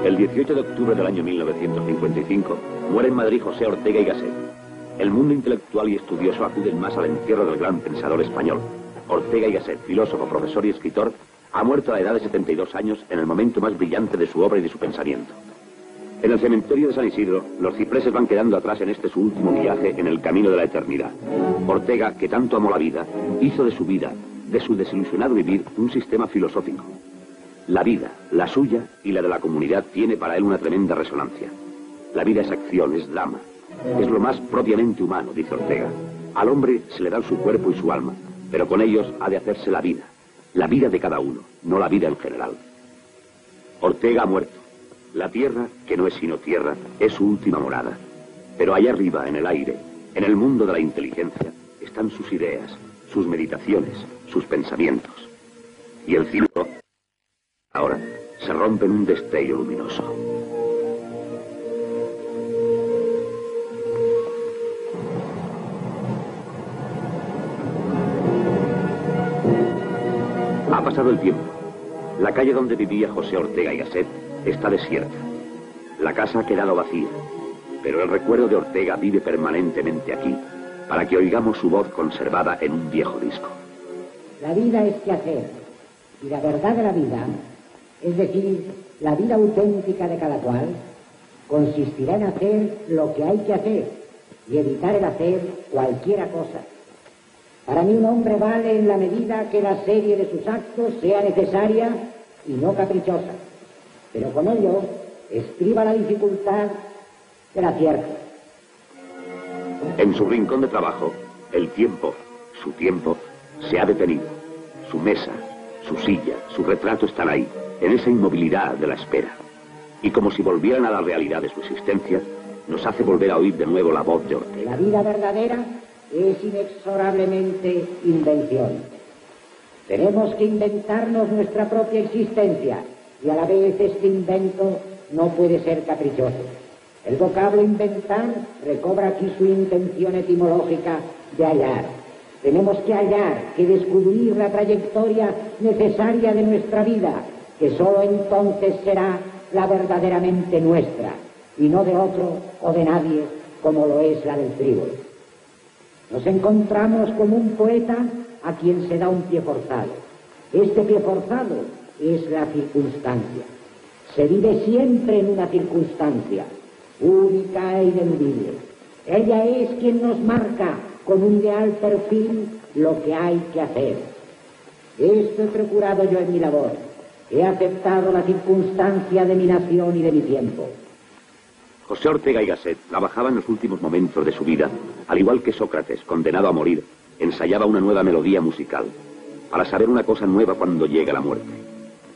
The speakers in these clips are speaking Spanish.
El 18 de octubre del año 1955 muere en Madrid José Ortega y Gasset. El mundo intelectual y estudioso acude en masa al entierro del gran pensador español. Ortega y Gasset, filósofo, profesor y escritor, ha muerto a la edad de 72 años en el momento más brillante de su obra y de su pensamiento. En el cementerio de San Isidro, los cipreses van quedando atrás en este su último viaje en el camino de la eternidad. Ortega, que tanto amó la vida, hizo de su vida, de su desilusionado vivir, un sistema filosófico. La vida, la suya y la de la comunidad, tiene para él una tremenda resonancia. La vida es acción, es drama. Es lo más propiamente humano, dice Ortega. Al hombre se le dan su cuerpo y su alma, pero con ellos ha de hacerse la vida de cada uno, no la vida en general. Ortega ha muerto. La tierra, que no es sino tierra, es su última morada. Pero allá arriba, en el aire, en el mundo de la inteligencia, están sus ideas, sus meditaciones, sus pensamientos. Y el cielo ahora se rompe en un destello luminoso. Ha pasado el tiempo. La calle donde vivía José Ortega y Gasset está desierta. La casa ha quedado vacía, pero el recuerdo de Ortega vive permanentemente aquí, para que oigamos su voz conservada en un viejo disco. La vida es que hacer, y la verdad de la vida, es decir, la vida auténtica de cada cual, consistirá en hacer lo que hay que hacer y evitar el hacer cualquiera cosa. Para mí un hombre vale en la medida que la serie de sus actos sea necesaria y no caprichosa, pero con ello estriba la dificultad del acierto. En su rincón de trabajo, el tiempo, su tiempo, se ha detenido. Su mesa, su silla, su retrato están ahí, en esa inmovilidad de la espera. Y como si volvieran a la realidad de su existencia, nos hace volver a oír de nuevo la voz de Ortega. La vida verdadera es inexorablemente invención. Tenemos que inventarnos nuestra propia existencia, y a la vez este invento no puede ser caprichoso. El vocablo inventar recobra aquí su intención etimológica de hallar. Tenemos que hallar, que descubrir la trayectoria necesaria de nuestra vida, que sólo entonces será la verdaderamente nuestra, y no de otro o de nadie, como lo es la del frívolo. Nos encontramos como un poeta a quien se da un pie forzado. Este pie forzado es la circunstancia. Se vive siempre en una circunstancia, única e ineludible. Ella es quien nos marca con un ideal perfil lo que hay que hacer. Esto he procurado yo en mi labor. He aceptado la circunstancia de mi nación y de mi tiempo. José Ortega y Gasset trabajaba en los últimos momentos de su vida, al igual que Sócrates, condenado a morir, ensayaba una nueva melodía musical, para saber una cosa nueva cuando llega la muerte.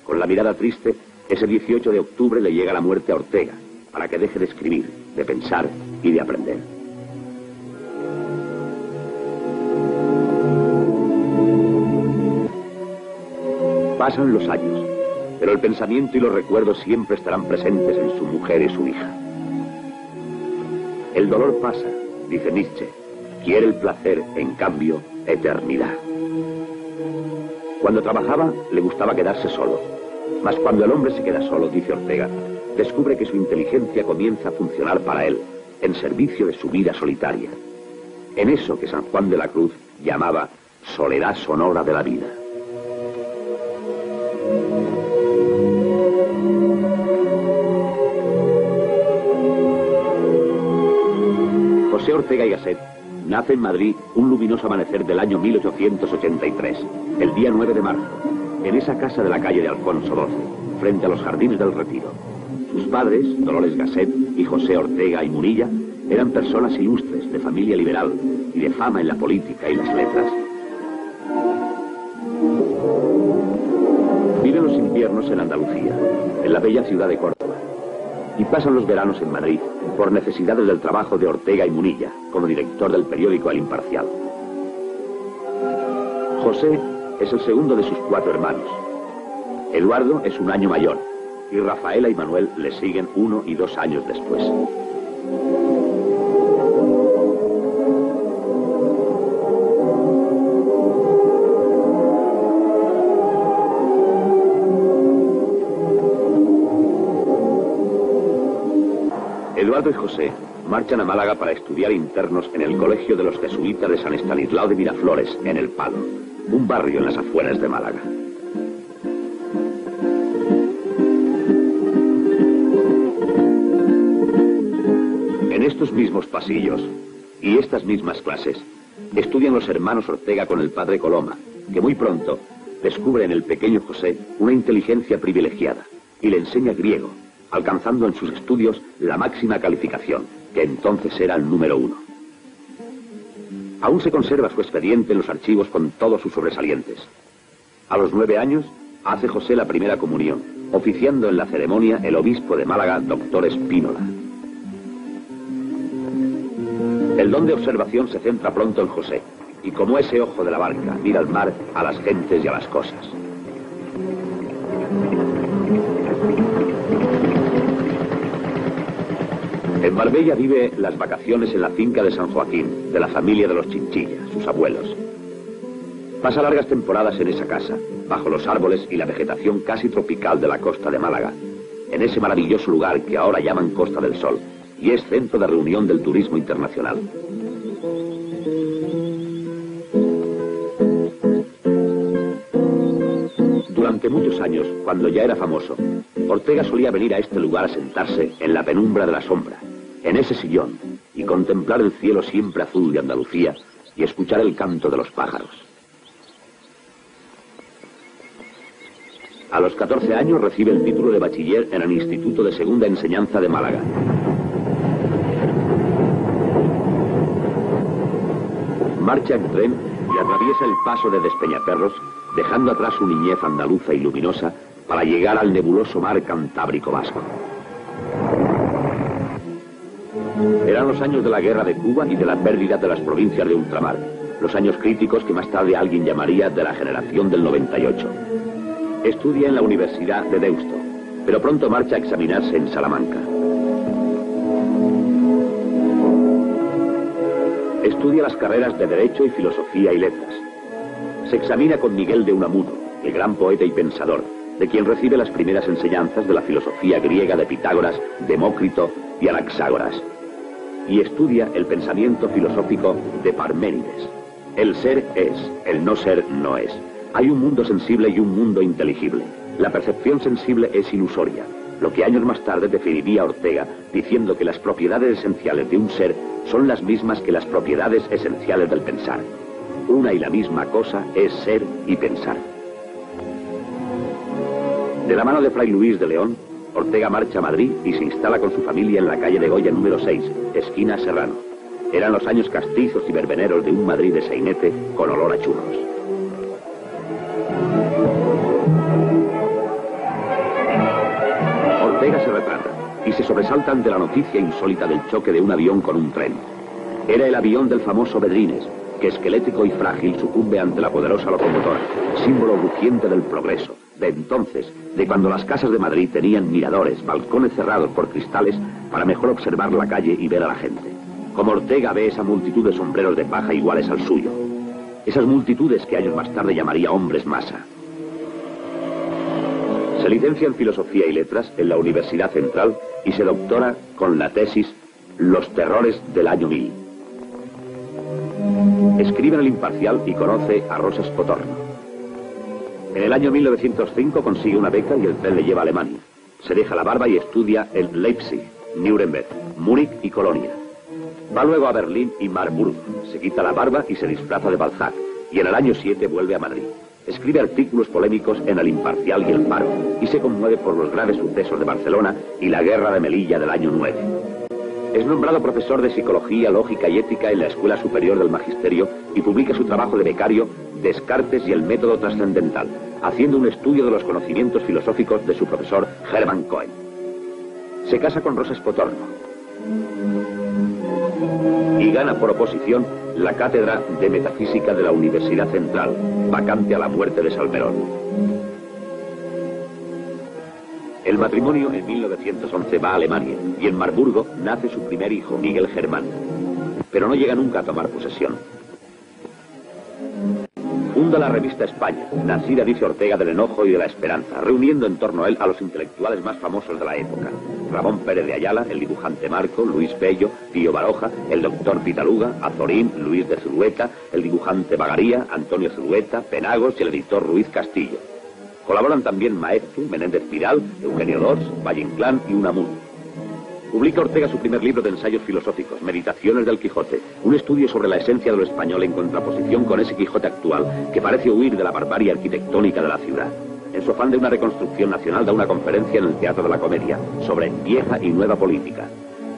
Con la mirada triste, ese 18 de octubre le llega la muerte a Ortega, para que deje de escribir, de pensar y de aprender. Pasan los años, pero el pensamiento y los recuerdos siempre estarán presentes en su mujer y su hija. El dolor pasa, dice Nietzsche, quiere el placer, en cambio, eternidad. Cuando trabajaba, le gustaba quedarse solo. Mas cuando el hombre se queda solo, dice Ortega, descubre que su inteligencia comienza a funcionar para él, en servicio de su vida solitaria. En eso que San Juan de la Cruz llamaba soledad sonora de la vida. José Ortega y Gasset nace en Madrid un luminoso amanecer del año 1883, el día 9 de marzo, en esa casa de la calle de Alfonso XII, frente a los Jardines del Retiro. Sus padres, Dolores Gasset y José Ortega y Munilla, eran personas ilustres, de familia liberal y de fama en la política y las letras. Viven los inviernos en Andalucía, en la bella ciudad de Córdoba, y pasan los veranos en Madrid, por necesidades del trabajo de Ortega y Munilla, como director del periódico El Imparcial. José es el segundo de sus 4 hermanos. Eduardo es un año mayor, y Rafaela y Manuel le siguen 1 y 2 años después. Eduardo y José marchan a Málaga para estudiar internos en el Colegio de los Jesuitas de San Estanislao de Miraflores, en El Palo, un barrio en las afueras de Málaga. En estos mismos pasillos y estas mismas clases estudian los hermanos Ortega con el padre Coloma, que muy pronto descubre en el pequeño José una inteligencia privilegiada y le enseña griego, alcanzando en sus estudios la máxima calificación, que entonces era el número 1. Aún se conserva su expediente en los archivos con todos sus sobresalientes. A los 9 años hace José la primera comunión, oficiando en la ceremonia el obispo de Málaga, doctor Espínola. El don de observación se centra pronto en José, y como ese ojo de la barca mira al mar, a las gentes y a las cosas. En Marbella vive las vacaciones en la finca de San Joaquín, de la familia de los Chinchilla, sus abuelos. Pasa largas temporadas en esa casa, bajo los árboles y la vegetación casi tropical de la costa de Málaga, en ese maravilloso lugar que ahora llaman Costa del Sol, y es centro de reunión del turismo internacional. Durante muchos años, cuando ya era famoso, Ortega solía venir a este lugar a sentarse en la penumbra de la sombra, en ese sillón, y contemplar el cielo siempre azul de Andalucía y escuchar el canto de los pájaros. A los 14 años recibe el título de bachiller en el Instituto de Segunda Enseñanza de Málaga. Marcha en tren y atraviesa el paso de Despeñaperros, dejando atrás su niñez andaluza y luminosa para llegar al nebuloso mar Cantábrico vasco. Eran los años de la guerra de Cuba y de la pérdida de las provincias de ultramar, los años críticos que más tarde alguien llamaría de la generación del 98. Estudia en la Universidad de Deusto, pero pronto marcha a examinarse en Salamanca. Estudia las carreras de Derecho y Filosofía y Letras. Se examina con Miguel de Unamuno, el gran poeta y pensador, de quien recibe las primeras enseñanzas de la filosofía griega de Pitágoras, Demócrito y Anaxágoras. Y estudia el pensamiento filosófico de Parménides. El ser es, el no ser no es. Hay un mundo sensible y un mundo inteligible. La percepción sensible es ilusoria, lo que años más tarde definiría Ortega, diciendo que las propiedades esenciales de un ser son las mismas que las propiedades esenciales del pensar. Una y la misma cosa es ser y pensar. De la mano de Fray Luis de León, Ortega marcha a Madrid y se instala con su familia en la calle de Goya número 6, esquina Serrano. Eran los años castizos y verbeneros de un Madrid de sainete con olor a churros. Ortega se retrata y se sobresalta ante la noticia insólita del choque de un avión con un tren. Era el avión del famoso Bedrines, que esquelético y frágil sucumbe ante la poderosa locomotora, símbolo rugiente del progreso, de entonces, de cuando las casas de Madrid tenían miradores, balcones cerrados por cristales para mejor observar la calle y ver a la gente. Como Ortega ve esa multitud de sombreros de paja iguales al suyo. Esas multitudes que años más tarde llamaría hombres masa. Se licencia en Filosofía y Letras en la Universidad Central y se doctora con la tesis Los terrores del año 1000. Escribe en El Imparcial y conoce a Rosas Potorno. En el año 1905 consigue una beca y el tren le lleva a Alemania. Se deja la barba y estudia en Leipzig, Nuremberg, Múnich y Colonia. Va luego a Berlín y Marburg. Se quita la barba y se disfraza de Balzac. Y en el año 7 vuelve a Madrid. Escribe artículos polémicos en El Imparcial y El Faro, y se conmueve por los graves sucesos de Barcelona y la guerra de Melilla del año 9. Es nombrado profesor de Psicología, Lógica y Ética en la Escuela Superior del Magisterio y publica su trabajo de becario Descartes y el método trascendental, haciendo un estudio de los conocimientos filosóficos de su profesor Hermann Cohen. Se casa con Rosa Espotorno y gana por oposición la cátedra de Metafísica de la Universidad Central, vacante a la muerte de Salmerón. El matrimonio en 1911 va a Alemania y en Marburgo nace su primer hijo, Miguel Germán, pero no llega nunca a tomar posesión. Funda la revista España, nacida, dice Ortega, del enojo y de la esperanza, reuniendo en torno a él a los intelectuales más famosos de la época: Ramón Pérez de Ayala, el dibujante Marco, Luis Pello, Pío Baroja, el doctor Pitaluga, Azorín, Luis de Zulueta, el dibujante Bagaría, Antonio Zulueta, Penagos y el editor Ruiz Castillo. Colaboran también Maeztu, Menéndez Pidal, Eugenio Dors, Valle Inclán y Unamuno. Publica Ortega su primer libro de ensayos filosóficos, Meditaciones del Quijote, un estudio sobre la esencia de lo español en contraposición con ese Quijote actual que parece huir de la barbarie arquitectónica de la ciudad. En su afán de una reconstrucción nacional da una conferencia en el Teatro de la Comedia sobre vieja y nueva política.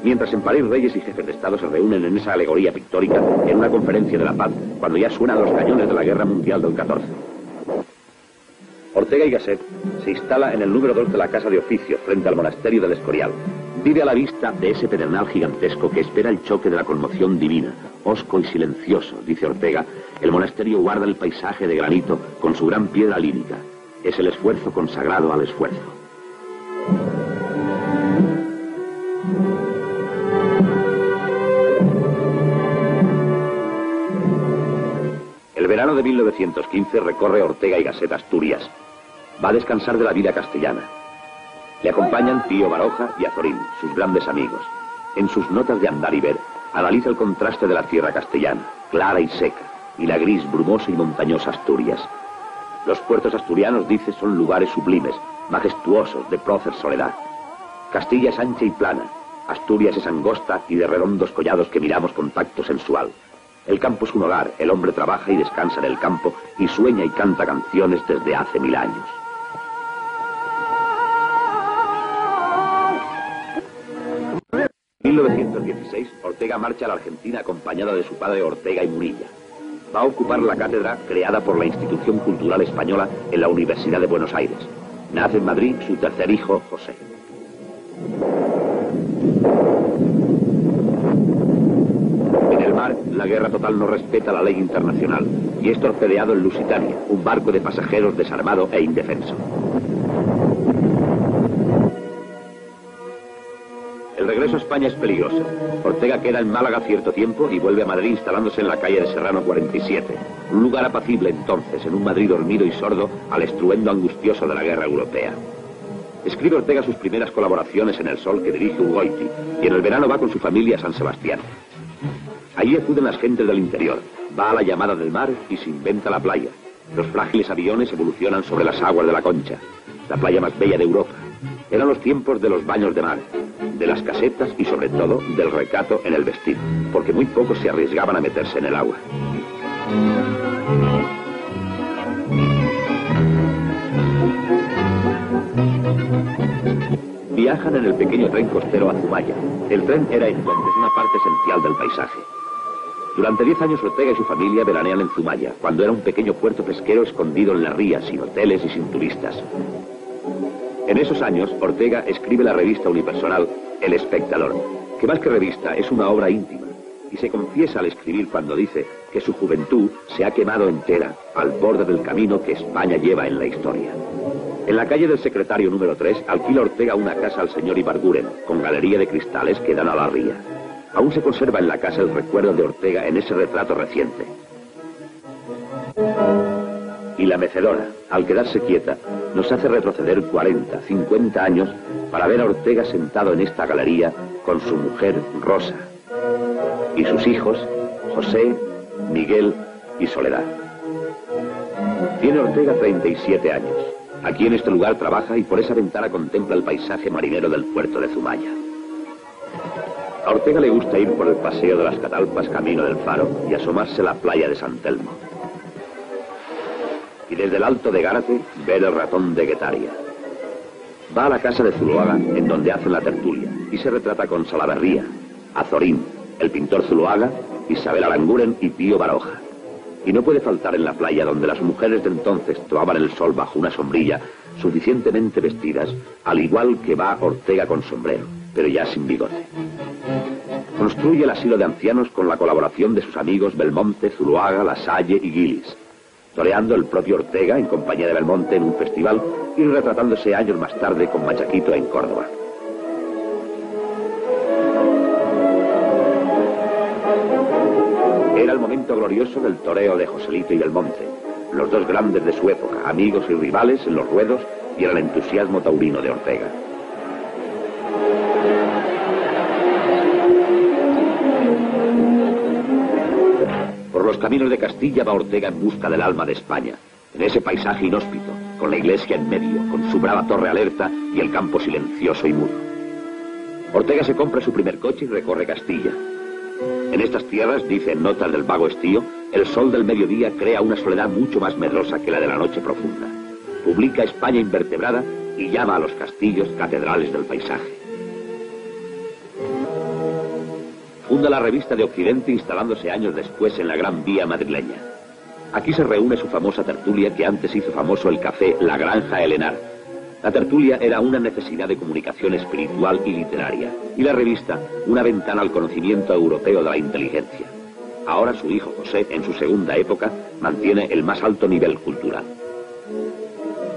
Mientras en París reyes y jefes de Estado se reúnen en esa alegoría pictórica en una conferencia de la paz cuando ya suenan los cañones de la Guerra Mundial del 14. Ortega y Gasset se instala en el número 2 de la Casa de Oficios, frente al monasterio del Escorial. Vive a la vista de ese pedernal gigantesco que espera el choque de la conmoción divina. Hosco y silencioso, dice Ortega, el monasterio guarda el paisaje de granito con su gran piedra lírica. Es el esfuerzo consagrado al esfuerzo. El verano de 1915 recorre Ortega y Gasset Asturias. Va a descansar de la vida castellana. Le acompañan Pío Baroja y Azorín, sus grandes amigos. En sus notas de andar y ver, analiza el contraste de la tierra castellana, clara y seca, y la gris, brumosa y montañosa Asturias. Los puertos asturianos, dice, son lugares sublimes, majestuosos, de prócer soledad. Castilla es ancha y plana, Asturias es angosta y de redondos collados que miramos con tacto sensual. El campo es un hogar, el hombre trabaja y descansa en el campo y sueña y canta canciones desde hace 1000 años. En 1916, Ortega marcha a la Argentina acompañada de su padre Ortega y Munilla. Va a ocupar la cátedra creada por la Institución Cultural Española en la Universidad de Buenos Aires. Nace en Madrid su tercer hijo, José. En el mar, la guerra total no respeta la ley internacional y es torpedeado en Lusitania, un barco de pasajeros desarmado e indefenso. El regreso a España es peligroso. Ortega queda en Málaga cierto tiempo y vuelve a Madrid instalándose en la calle de Serrano 47, un lugar apacible entonces, en un Madrid dormido y sordo al estruendo angustioso de la guerra europea. Escribe Ortega sus primeras colaboraciones en El Sol que dirige Ugoiti y en el verano va con su familia a San Sebastián. Allí acuden las gentes del interior, va a la llamada del mar y se inventa la playa. Los frágiles aviones evolucionan sobre las aguas de la Concha, la playa más bella de Europa. Eran los tiempos de los baños de mar, de las casetas y sobre todo del recato en el vestido, porque muy pocos se arriesgaban a meterse en el agua. Viajan en el pequeño tren costero a Zumaya. El tren era entonces una parte esencial del paisaje. Durante 10 años Ortega y su familia veranean en Zumaya, cuando era un pequeño puerto pesquero escondido en la ría, sin hoteles y sin turistas. En esos años, Ortega escribe la revista unipersonal El Espectador, que más que revista es una obra íntima, y se confiesa al escribir cuando dice que su juventud se ha quemado entera al borde del camino que España lleva en la historia. En la calle del Secretario número 3 alquila Ortega una casa al señor Ibarguren, con galería de cristales que dan a la ría. Aún se conserva en la casa el recuerdo de Ortega en ese retrato reciente. Y la mecedora, al quedarse quieta, nos hace retroceder 40, 50 años para ver a Ortega sentado en esta galería con su mujer Rosa y sus hijos José, Miguel y Soledad. Tiene Ortega 37 años. Aquí en este lugar trabaja y por esa ventana contempla el paisaje marinero del puerto de Zumaya. A Ortega le gusta ir por el paseo de las Catalpas camino del Faro y asomarse a la playa de San Telmo. y desde el alto de Gárate ver el ratón de Guetaria. Va a la casa de Zuloaga, en donde hacen la tertulia, y se retrata con Salaverría, Azorín, el pintor Zuloaga, Isabel Aranguren y Pío Baroja. Y no puede faltar en la playa donde las mujeres de entonces tomaban el sol bajo una sombrilla, suficientemente vestidas, al igual que va Ortega con sombrero, pero ya sin bigote. Construye el asilo de ancianos con la colaboración de sus amigos Belmonte, Zuloaga, Lasalle y Guilis, toreando el propio Ortega en compañía de Belmonte en un festival y retratándose años más tarde con Machaquito en Córdoba. Era el momento glorioso del toreo de Joselito y Belmonte, los dos grandes de su época, amigos y rivales en los ruedos y en el entusiasmo taurino de Ortega. Por los caminos de Castilla va Ortega en busca del alma de España, en ese paisaje inhóspito, con la iglesia en medio, con su brava torre alerta y el campo silencioso y mudo. Ortega se compra su primer coche y recorre Castilla. En estas tierras, dice en notas del vago estío, el sol del mediodía crea una soledad mucho más medrosa que la de la noche profunda. Publica España invertebrada y llama a los castillos catedrales del paisaje. Funda la revista de Occidente instalándose años después en la Gran Vía madrileña. Aquí se reúne su famosa tertulia que antes hizo famoso el café La Granja Helenar. La tertulia era una necesidad de comunicación espiritual y literaria, y la revista una ventana al conocimiento europeo de la inteligencia. Ahora su hijo José, en su segunda época, mantiene el más alto nivel cultural.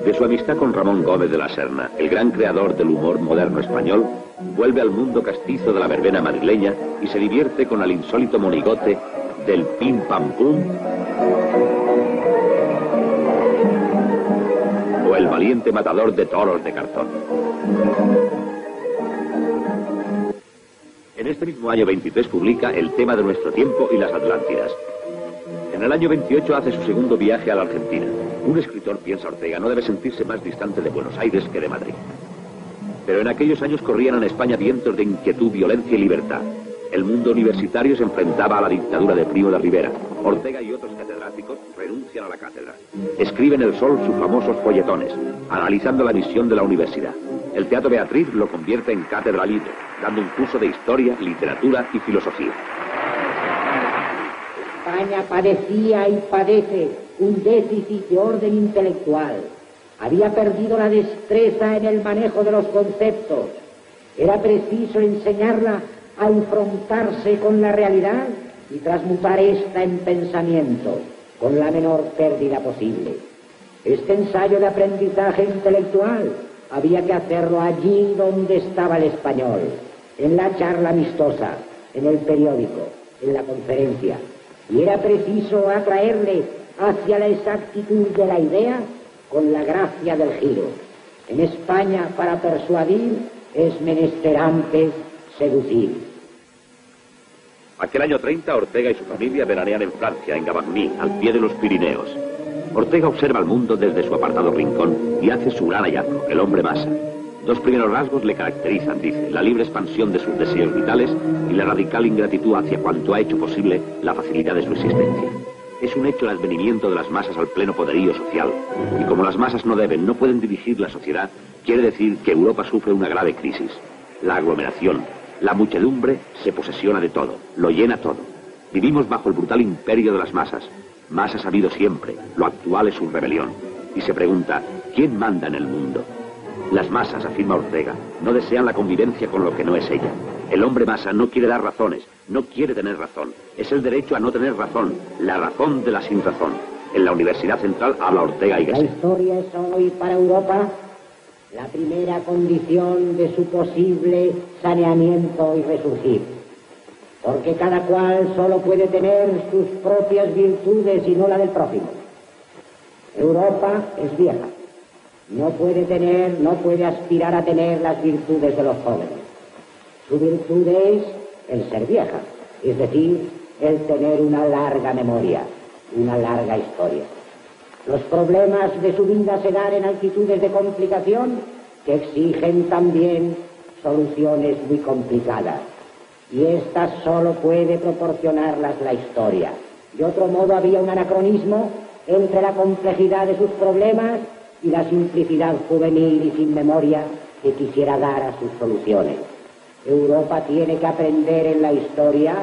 De su amistad con Ramón Gómez de la Serna, el gran creador del humor moderno español, vuelve al mundo castizo de la verbena madrileña y se divierte con el insólito monigote del pim pam pum o el valiente matador de toros de cartón. En este mismo año 23 publica El tema de nuestro tiempo y las Atlántidas. En el año 28 hace su segundo viaje a la Argentina. Un escritor, piensa Ortega, no debe sentirse más distante de Buenos Aires que de Madrid. Pero en aquellos años corrían en España vientos de inquietud, violencia y libertad. El mundo universitario se enfrentaba a la dictadura de Primo de Rivera. Ortega y otros catedráticos renuncian a la cátedra. Escriben El Sol sus famosos folletones, analizando la misión de la universidad. El Teatro Beatriz lo convierte en cátedra libre, dando un curso de historia, literatura y filosofía. España padecía y padece un déficit de orden intelectual. Había perdido la destreza en el manejo de los conceptos. Era preciso enseñarla a enfrentarse con la realidad y transmutar esta en pensamiento, con la menor pérdida posible. Este ensayo de aprendizaje intelectual había que hacerlo allí donde estaba el español, en la charla amistosa, en el periódico, en la conferencia. Y era preciso atraerle hacia la exactitud de la idea con la gracia del giro. En España, para persuadir, es menester antes seducir. Aquel año 30, Ortega y su familia veranean en Francia, en Gavagny, al pie de los Pirineos. Ortega observa el mundo desde su apartado rincón y hace su gran hallazgo, el hombre masa. Dos primeros rasgos le caracterizan, dice, la libre expansión de sus deseos vitales y la radical ingratitud hacia cuanto ha hecho posible la facilidad de su existencia. Es un hecho el advenimiento de las masas al pleno poderío social, y como las masas no deben, no pueden dirigir la sociedad, quiere decir que Europa sufre una grave crisis. La aglomeración, la muchedumbre se posesiona de todo, lo llena todo. Vivimos bajo el brutal imperio de las masas. Masas ha habido siempre, lo actual es su rebelión. Y se pregunta, ¿quién manda en el mundo? Las masas, afirma Ortega, no desean la convivencia con lo que no es ella. El hombre masa no quiere dar razones, no quiere tener razón. Es el derecho a no tener razón, la razón de la sinrazón. En la Universidad Central habla Ortega y Gasset. La historia es hoy para Europa la primera condición de su posible saneamiento y resurgir. Porque cada cual solo puede tener sus propias virtudes y no la del prójimo. Europa es vieja. No puede aspirar a tener las virtudes de los jóvenes. Su virtud es el ser vieja, es decir, el tener una larga memoria, una larga historia. Los problemas de su vida se dan en altitudes de complicación que exigen también soluciones muy complicadas. Y estas solo puede proporcionarlas la historia. De otro modo había un anacronismo entre la complejidad de sus problemas y la simplicidad juvenil y sin memoria que quisiera dar a sus soluciones. Europa tiene que aprender en la historia,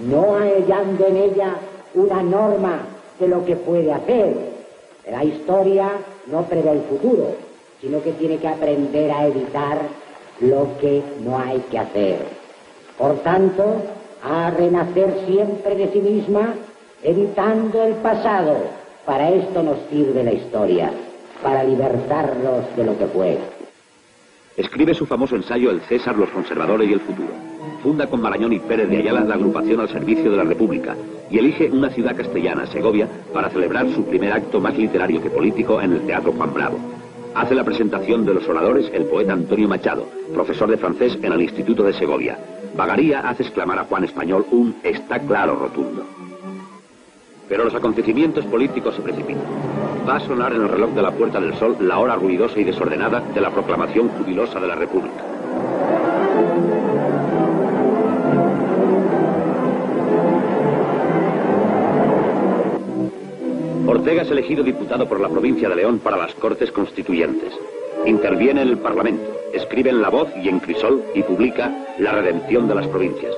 no hallando en ella una norma de lo que puede hacer. La historia no prevé el futuro, sino que tiene que aprender a evitar lo que no hay que hacer. Por tanto, a renacer siempre de sí misma, evitando el pasado. Para esto nos sirve la historia, para libertarnos de lo que fue. Escribe su famoso ensayo El César, los conservadores y el futuro. Funda con Marañón y Pérez de Ayala la agrupación al servicio de la República y elige una ciudad castellana, Segovia, para celebrar su primer acto más literario que político en el Teatro Juan Bravo. Hace la presentación de los oradores el poeta Antonio Machado, profesor de francés en el Instituto de Segovia. Bagaría hace exclamar a Juan Español un "está claro" rotundo. Pero los acontecimientos políticos se precipitan. Va a sonar en el reloj de la Puerta del Sol la hora ruidosa y desordenada de la proclamación jubilosa de la República. Ortega es elegido diputado por la provincia de León para las Cortes Constituyentes. Interviene en el Parlamento, escribe en La Voz y en Crisol y publica La redención de las provincias.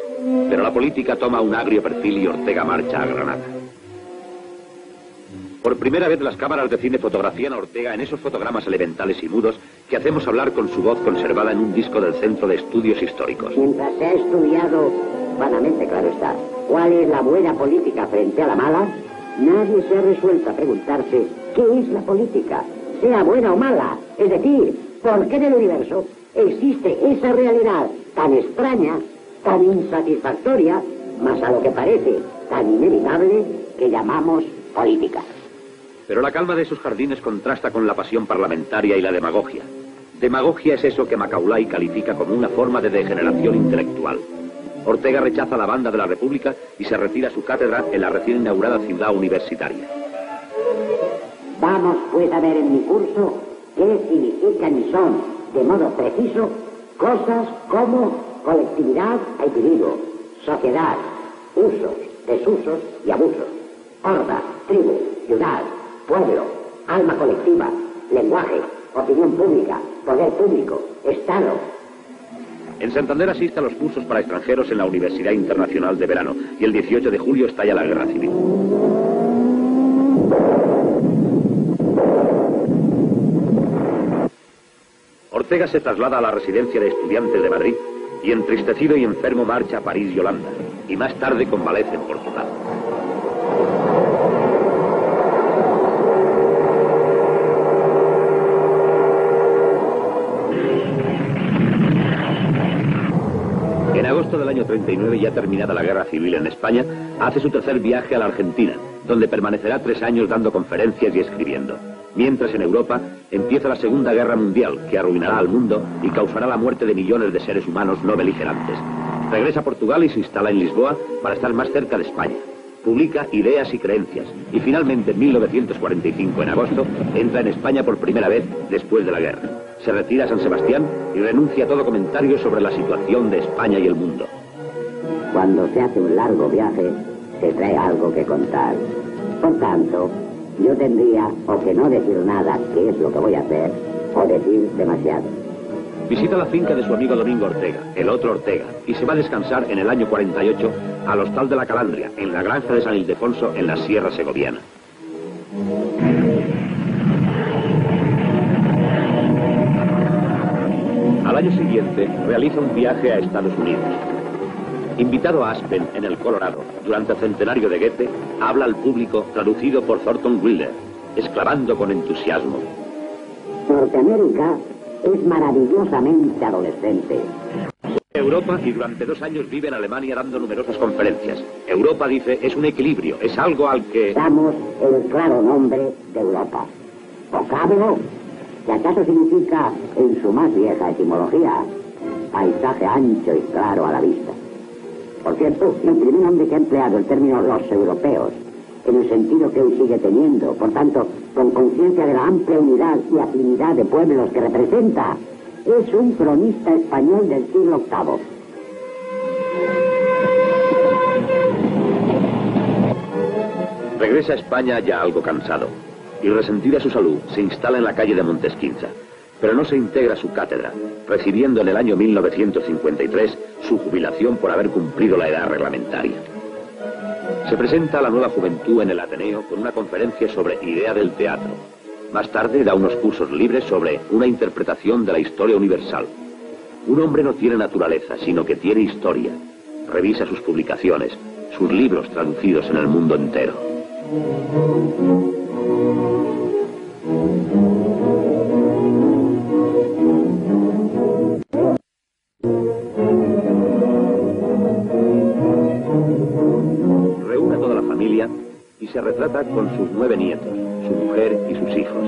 Pero la política toma un agrio perfil y Ortega marcha a Granada. Por primera vez las cámaras de cine fotografían a Ortega en esos fotogramas elementales y mudos que hacemos hablar con su voz conservada en un disco del Centro de Estudios Históricos. Mientras se ha estudiado vanamente, claro está, cuál es la buena política frente a la mala, nadie se ha resuelto a preguntarse qué es la política, sea buena o mala. Es decir, ¿por qué en el universo existe esa realidad tan extraña, tan insatisfactoria, más a lo que parece tan inevitable, que llamamos política? Pero la calma de sus jardines contrasta con la pasión parlamentaria y la demagogia. Demagogia es eso que Macaulay califica como una forma de degeneración intelectual. Ortega rechaza la banda de la República y se retira a su cátedra en la recién inaugurada ciudad universitaria. Vamos pues a ver en mi curso qué significan y son, de modo preciso, cosas como colectividad e individuo, sociedad, usos, desusos y abusos, horda, tribu, ciudad, pueblo, alma colectiva, lenguaje, opinión pública, poder público, Estado. En Santander asiste a los cursos para extranjeros en la Universidad Internacional de Verano y el 18 de julio estalla la Guerra Civil. Ortega se traslada a la residencia de estudiantes de Madrid y entristecido y enfermo marcha a París y Holanda, y más tarde convalece en Portugal. En agosto del año 39, ya terminada la guerra civil en España, hace su tercer viaje a la Argentina, donde permanecerá 3 años dando conferencias y escribiendo. Mientras en Europa empieza la Segunda Guerra Mundial, que arruinará al mundo y causará la muerte de millones de seres humanos no beligerantes. Regresa a Portugal y se instala en Lisboa para estar más cerca de España. Publica Ideas y Creencias y finalmente en 1945, en agosto, entra en España por primera vez después de la guerra. Se retira a San Sebastián y renuncia a todo comentario sobre la situación de España y el mundo. Cuando se hace un largo viaje, se trae algo que contar. Por tanto, yo tendría o que no decir nada, que es lo que voy a hacer, o decir demasiado. Visita la finca de su amigo Domingo Ortega, el otro Ortega, y se va a descansar en el año 48 al Hostal de la Calandria, en la granja de San Ildefonso, en la Sierra Segoviana. Al año siguiente, realiza un viaje a Estados Unidos. Invitado a Aspen, en el Colorado, durante el centenario de Goethe, habla al público traducido por Thornton Wilder, exclamando con entusiasmo: Norteamérica es maravillosamente adolescente. Europa, y durante 2 años vive en Alemania dando numerosas conferencias. Europa, dice, es un equilibrio, es algo al que... Damos el claro nombre de Europa. Vocablo, que acaso significa, en su más vieja etimología, paisaje ancho y claro a la vista. Por cierto, el primer hombre que ha empleado el término los europeos, en el sentido que hoy sigue teniendo, por tanto, con conciencia de la amplia unidad y afinidad de pueblos que representa, es un cronista español del siglo VIII. Regresa a España ya algo cansado, y resentida su salud, se instala en la calle de Montesquinza, pero no se integra a su cátedra, recibiendo en el año 1953 su jubilación por haber cumplido la edad reglamentaria. Se presenta a la nueva juventud en el Ateneo con una conferencia sobre idea del teatro. Más tarde da unos cursos libres sobre una interpretación de la historia universal. Un hombre no tiene naturaleza, sino que tiene historia. Revisa sus publicaciones, sus libros traducidos en el mundo entero. Reúne a toda la familia y se retrata con sus 9 nietos, su mujer y sus hijos.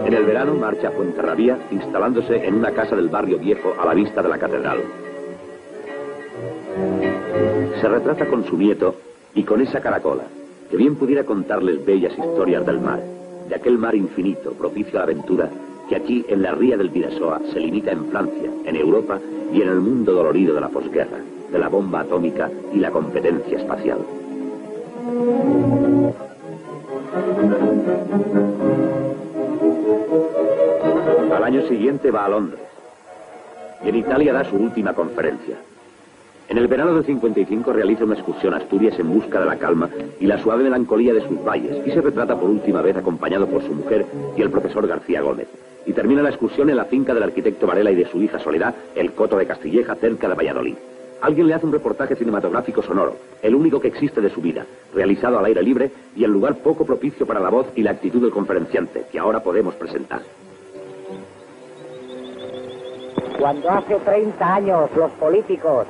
En el verano marcha a Fuenterrabía, instalándose en una casa del barrio viejo a la vista de la catedral. Se retrata con su nieto y con esa caracola, que bien pudiera contarles bellas historias del mar, de aquel mar infinito, propicio a la aventura, que aquí en la ría del Bidasoa se limita en Francia, en Europa y en el mundo dolorido de la posguerra, de la bomba atómica y la competencia espacial. Al año siguiente va a Londres y en Italia da su última conferencia. En el verano del 55 realiza una excursión a Asturias en busca de la calma y la suave melancolía de sus valles y se retrata por última vez acompañado por su mujer y el profesor García Gómez. Y termina la excursión en la finca del arquitecto Varela y de su hija Soledad, el Coto de Castilleja, cerca de Valladolid. Alguien le hace un reportaje cinematográfico sonoro, el único que existe de su vida, realizado al aire libre y en lugar poco propicio para la voz y la actitud del conferenciante, que ahora podemos presentar. Cuando hace 30 años los políticos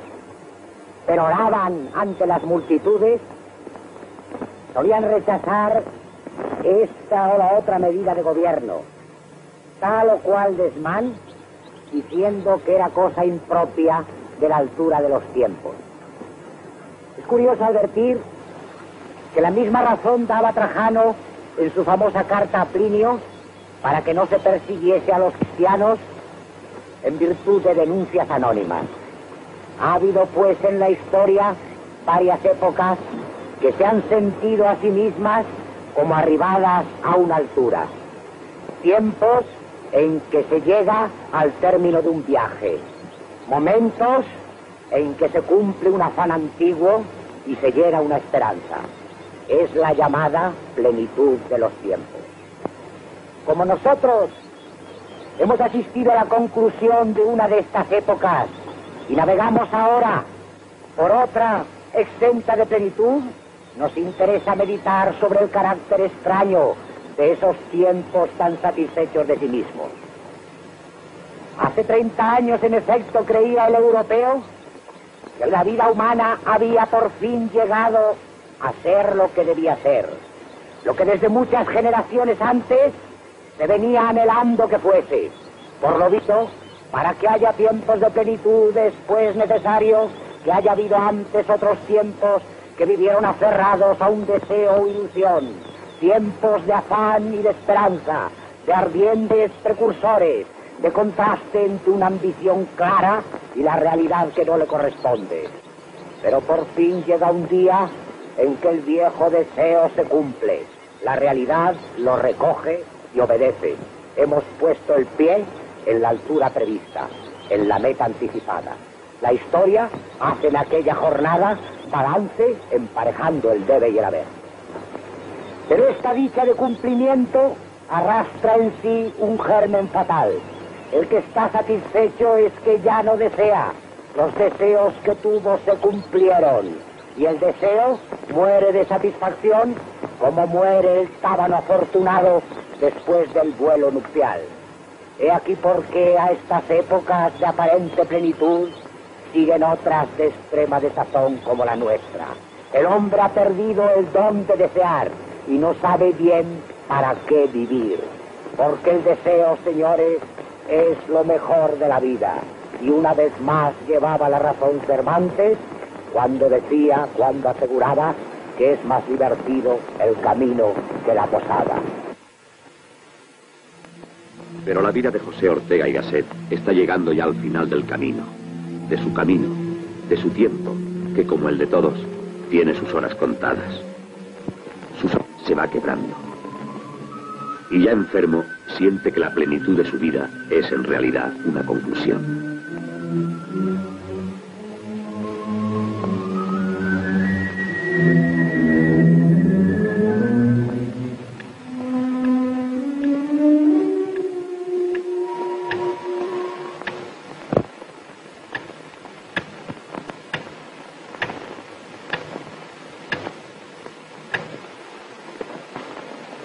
peroraban ante las multitudes, solían rechazar esta o la otra medida de gobierno, tal o cual desmán, diciendo que era cosa impropia de la altura de los tiempos. Es curioso advertir que la misma razón daba Trajano en su famosa carta a Plinio para que no se persiguiese a los cristianos en virtud de denuncias anónimas. Ha habido pues en la historia varias épocas que se han sentido a sí mismas como arribadas a una altura. Tiempos en que se llega al término de un viaje. Momentos en que se cumple un afán antiguo y se llega una esperanza. Es la llamada plenitud de los tiempos. Como nosotros hemos asistido a la conclusión de una de estas épocas y navegamos ahora por otra exenta de plenitud, nos interesa meditar sobre el carácter extraño de esos tiempos tan satisfechos de sí mismos. Hace 30 años, en efecto, creía el europeo que la vida humana había por fin llegado a ser lo que debía ser, lo que desde muchas generaciones antes se venía anhelando que fuese. Por lo visto, para que haya tiempos de plenitud es pues necesario que haya habido antes otros tiempos que vivieron aferrados a un deseo o ilusión, tiempos de afán y de esperanza, de ardientes precursores, de contraste entre una ambición clara y la realidad que no le corresponde. Pero por fin llega un día en que el viejo deseo se cumple, la realidad lo recoge y obedece. Hemos puesto el pie en la altura prevista, en la meta anticipada. La historia hace en aquella jornada balance emparejando el debe y el haber. Pero esta dicha de cumplimiento arrastra en sí un germen fatal. El que está satisfecho es que ya no desea. Los deseos que tuvo se cumplieron. Y el deseo muere de satisfacción como muere el tábano afortunado después del vuelo nupcial. He aquí por qué a estas épocas de aparente plenitud siguen otras de extrema desazón como la nuestra. El hombre ha perdido el don de desear y no sabe bien para qué vivir. Porque el deseo, señores, es lo mejor de la vida. Y una vez más llevaba la razón Cervantes cuando decía, cuando aseguraba que es más divertido el camino que la posada. Pero la vida de José Ortega y Gasset está llegando ya al final del camino, de su tiempo, que como el de todos, tiene sus horas contadas. Se va quebrando. Y ya enfermo, siente que la plenitud de su vida es en realidad una conclusión.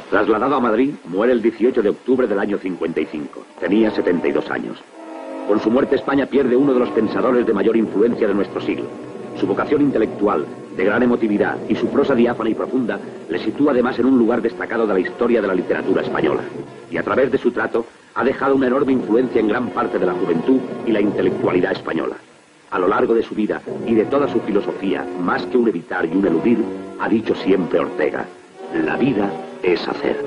Trasladado a Madrid, muere el 18 de octubre del año 55. Tenía 72 años. Con su muerte España pierde uno de los pensadores de mayor influencia de nuestro siglo. Su vocación intelectual, de gran emotividad, y su prosa diáfana y profunda le sitúa además en un lugar destacado de la historia de la literatura española. Y a través de su trato ha dejado una enorme influencia en gran parte de la juventud y la intelectualidad española. A lo largo de su vida y de toda su filosofía, más que un evitar y un eludir, ha dicho siempre Ortega: la vida es hacer.